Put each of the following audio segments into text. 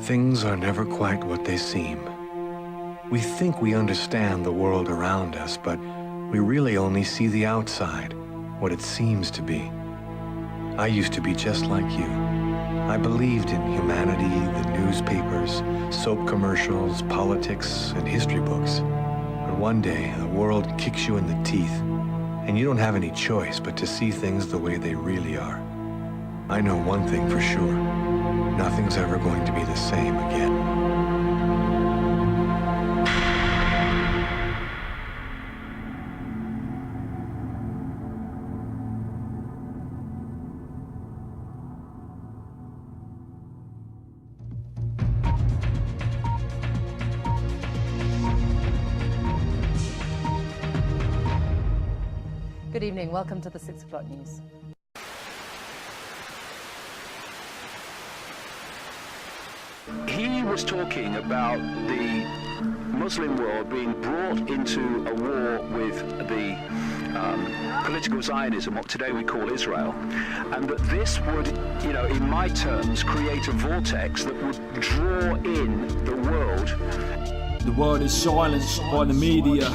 Things are never quite what they seem. We think we understand the world around us, but we really only see the outside, what it seems to be. I used to be just like you. I believed in humanity, the newspapers, soap commercials, politics, and history books. But one day, the world kicks you in the teeth, and you don't have any choice but to see things the way they really are. I know one thing for sure. Nothing's ever going to be the same again. Good evening. Welcome to the 6 o'clock news. He was talking about the Muslim world being brought into a war with the political Zionism, what today we call Israel, and that this would, in my terms, create a vortex that would draw in the world. The world is silenced by the media.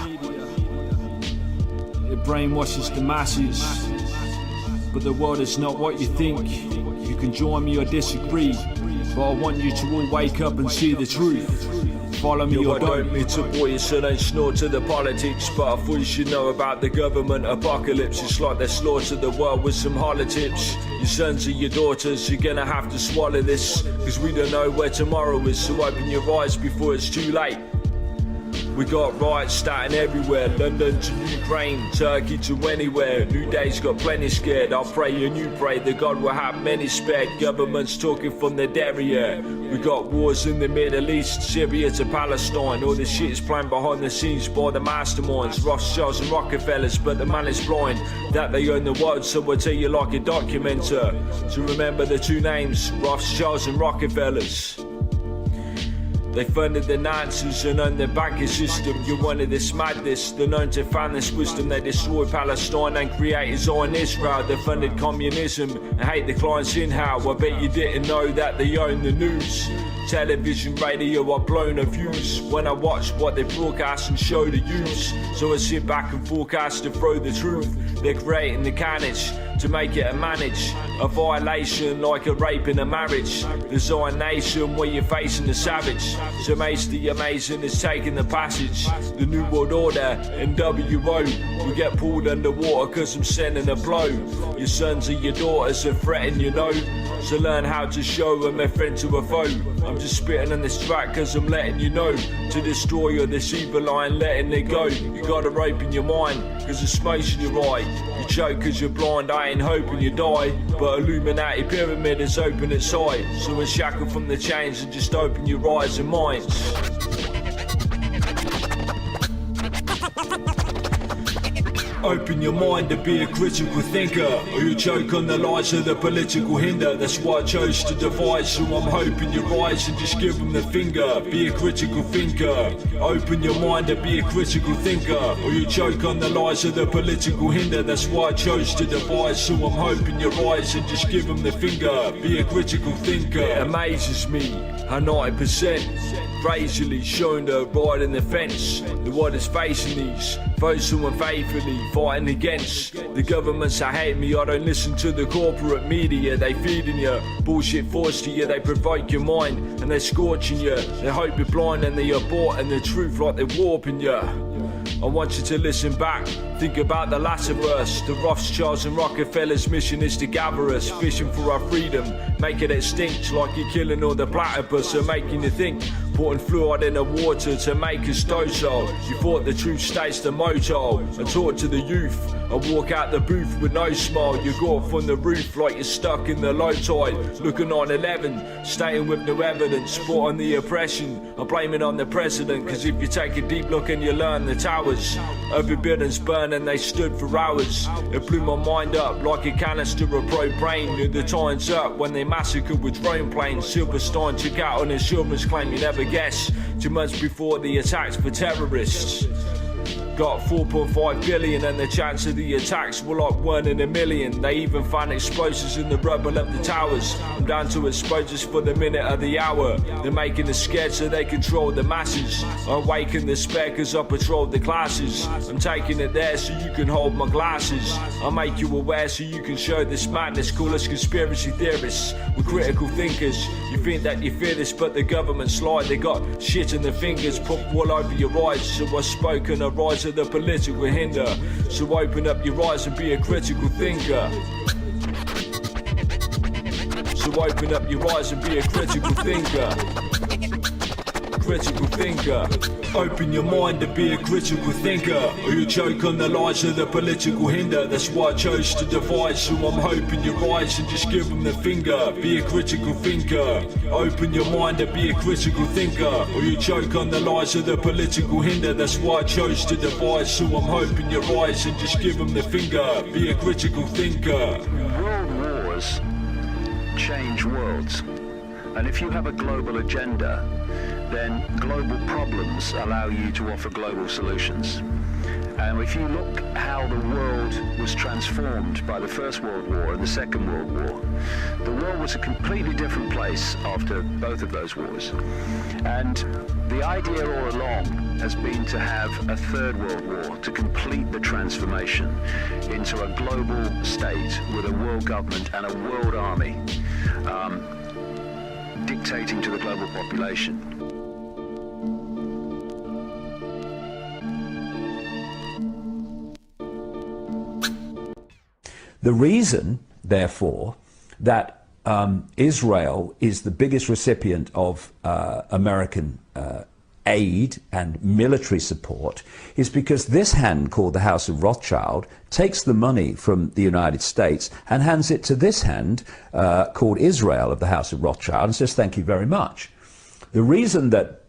It brainwashes the masses, but the world is not what you think. You can join me or disagree, but I want you to all wake up and see the truth. Follow me or don't. Me to bore you, so don't snore to the politics, but I thought you should know about the government apocalypse. It's like they slaughter the world with some hollow tips. Your sons or your daughters, you're gonna have to swallow this, cause we don't know where tomorrow is, so open your eyes before it's too late. We got riots starting everywhere, London to Ukraine, Turkey to anywhere. New Day's got plenty scared, I'll pray and you pray that God will have many spared. Governments talking from the derriere. We got wars in the Middle East, Syria to Palestine. All this shit is planned behind the scenes by the masterminds, Rothschilds and Rockefellers, but the man is blind that they own the world, so I'll tell you like a documenter. To remember the two names, Rothschilds and Rockefellers. They funded the Nazis and owned the banking system. You wanted this madness, they're known to fan this wisdom. They destroyed Palestine and created Zion Israel. They funded communism and hate the clients in how. I bet you didn't know that they own the news. Television, radio are blown of views when I watch what they broadcast and show the use. So I sit back and forecast to throw the truth. They're creating the carnage to make it a manage. A violation like a rape in a marriage. The Zion nation where you're facing the savage. So Mace the amazing is taking the passage. The New World Order, NWO. We get pulled underwater cause I'm sending a blow. Your sons or your daughters are threatened, you know. So learn how to show them a friend to a foe. I'm just spitting on this track cause I'm letting you know. To destroy all this evil line, letting it go. You gotta open your mind cause the smoke's in your eye. You choke cause you're blind, I ain't hoping you die. But Illuminati pyramid is open its eye. So unshackled from the chains and just open your eyes and minds. Open your mind to be a critical thinker, or you choke on the lies of the political hinder. That's why I chose to divide, so I'm hoping you rise and just give them the finger. Be a critical thinker. Open your mind to be a critical thinker, or you choke on the lies of the political hinder. That's why I chose to divide, so I'm hoping you rise and just give them the finger. Be a critical thinker. It amazes me how 90% brazenly showing the right in the fence. The world is facing these those who unfaithfully fighting against the governments that hate me. I don't listen to the corporate media, they feeding you bullshit forced to you. They provoke your mind and they're scorching you. They hope you're blind and they abort and the truth like they're warping you. I want you to listen back, think about the latter verse. The Rothschilds and Rockefellers' mission is to gather us, fishing for our freedom, make it extinct like you're killing all the platypus and making you think, putting fluoride in the water to make us docile. You thought the truth stays the motto. I talk to the youth, I walk out the booth with no smile. You go up from the roof like you're stuck in the low tide. Looking on 11, staying with no evidence, put on the oppression. I blame it on the president, cause if you take a deep look and you learn the towers over buildings burn and they stood for hours. It blew my mind up like a canister of propane. Knew the time's up when they massacred with drone planes. Silverstein took out an insurance claim you never guess. 2 months before the attacks for terrorists. Got 4.5 billion and the chance of the attacks were like 1 in a million. They even found explosives in the rubble of the towers. I'm down to explosives for the minute of the hour. They're making us scared so they control the masses. I awaken the spare cause I patrol the classes. I'm taking it there so you can hold my glasses. I'll make you aware so you can show this madness. Call us conspiracy theorists, we're critical thinkers. You think that you fear this but the government's lie. They got shit in their fingers, pumped all over your eyes. So I spoke and I rise of the political hinder. So open up your eyes and be a critical thinker. So open up your eyes and be a critical thinker. Critical thinker. Open your mind to be a critical thinker, or you choke on the lies of the political hinder. That's why I chose to divide, so I'm hoping your eyes and just give them the finger. Be a critical thinker. Open your mind to be a critical thinker, or you choke on the lies of the political hinder. That's why I chose to divide, so I'm hoping your eyes and just give them the finger. Be a critical thinker. World wars change worlds, and if you have a global agenda, then global problems allow you to offer global solutions. And if you look how the world was transformed by the First World War and the Second World War, the world was a completely different place after both of those wars. And the idea all along has been to have a Third World War to complete the transformation into a global state with a world government and a world army dictating to the global population. The reason, therefore, that Israel is the biggest recipient of American aid and military support is because this hand called the House of Rothschild takes the money from the United States and hands it to this hand called Israel of the House of Rothschild and says thank you very much. The reason that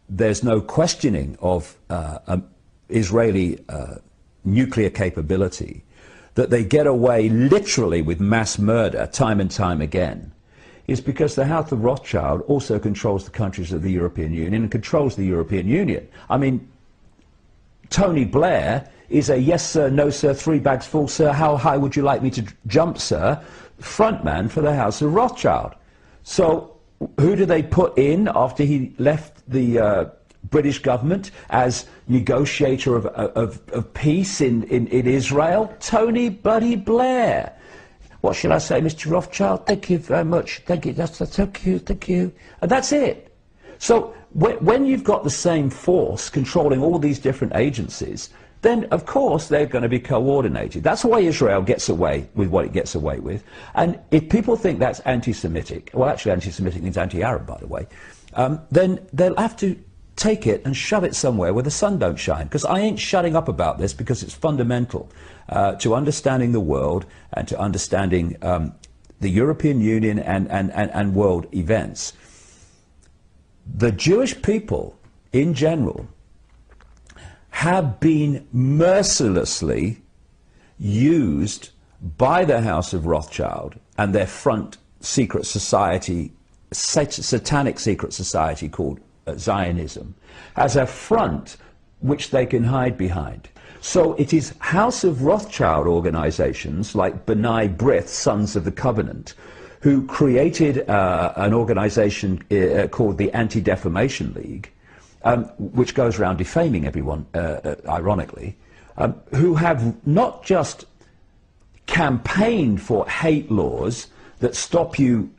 there's no questioning of Israeli nuclear capability, that they get away literally with mass murder time and time again, is because the House of Rothschild also controls the countries of the European Union and controls the European Union. I mean, Tony Blair is a yes sir, no sir, 3 bags full sir, how high would you like me to jump sir, frontman for the House of Rothschild. So who do they put in after he left the British government as negotiator of peace in Israel? Tony Buddy Blair. What shall I say, Mr. Rothschild? Thank you very much. Thank you. Thank you. Thank you. And that's it. So when you've got the same force controlling all these different agencies, then of course they're going to be coordinated. That's why Israel gets away with what it gets away with. And if people think that's anti-Semitic, well, actually anti-Semitic means anti-Arab, by the way, then they'll have to take it and shove it somewhere where the sun don't shine. Because I ain't shutting up about this, because it's fundamental to understanding the world and to understanding the European Union and world events. The Jewish people in general have been mercilessly used by the House of Rothschild and their front secret society, satanic secret society called Zionism, as a front which they can hide behind. So it is House of Rothschild organizations like B'nai B'rith, Sons of the Covenant, who created an organization called the Anti-Defamation League, which goes around defaming everyone, ironically, who have not just campaigned for hate laws that stop you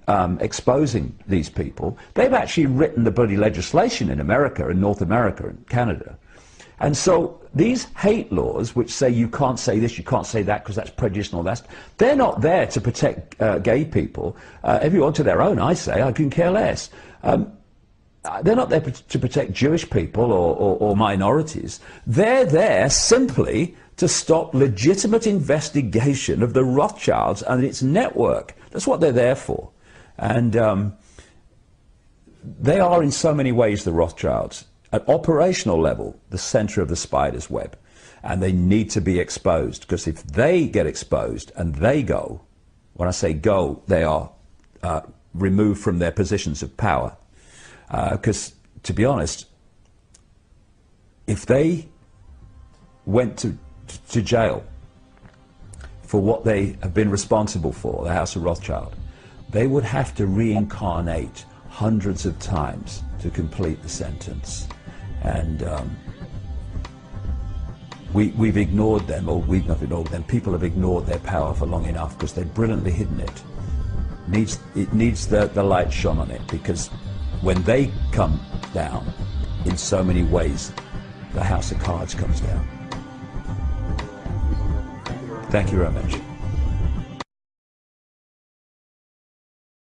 exposing these people. They've actually written the bloody legislation in America, in North America and Canada. And so these hate laws, which say you can't say this, you can't say that because that's prejudice and all that, they're not there to protect gay people. Everyone to their own, I say, I can care less. They're not there to protect Jewish people or minorities. They're there simply to stop legitimate investigation of the Rothschilds and its network. That's what they're there for. And they are in so many ways the Rothschilds. At operational level, the center of the spider's web. And they need to be exposed, because if they get exposed and they go, when I say go, they are removed from their positions of power. Because, to be honest, if they went to jail for what they have been responsible for, the House of Rothschild, they would have to reincarnate hundreds of times to complete the sentence. And we've ignored them, or we've not ignored them, people have ignored their power for long enough because they've brilliantly hidden it. It needs the light shone on it, because when they come down, in so many ways, the house of cards comes down. Thank you very much.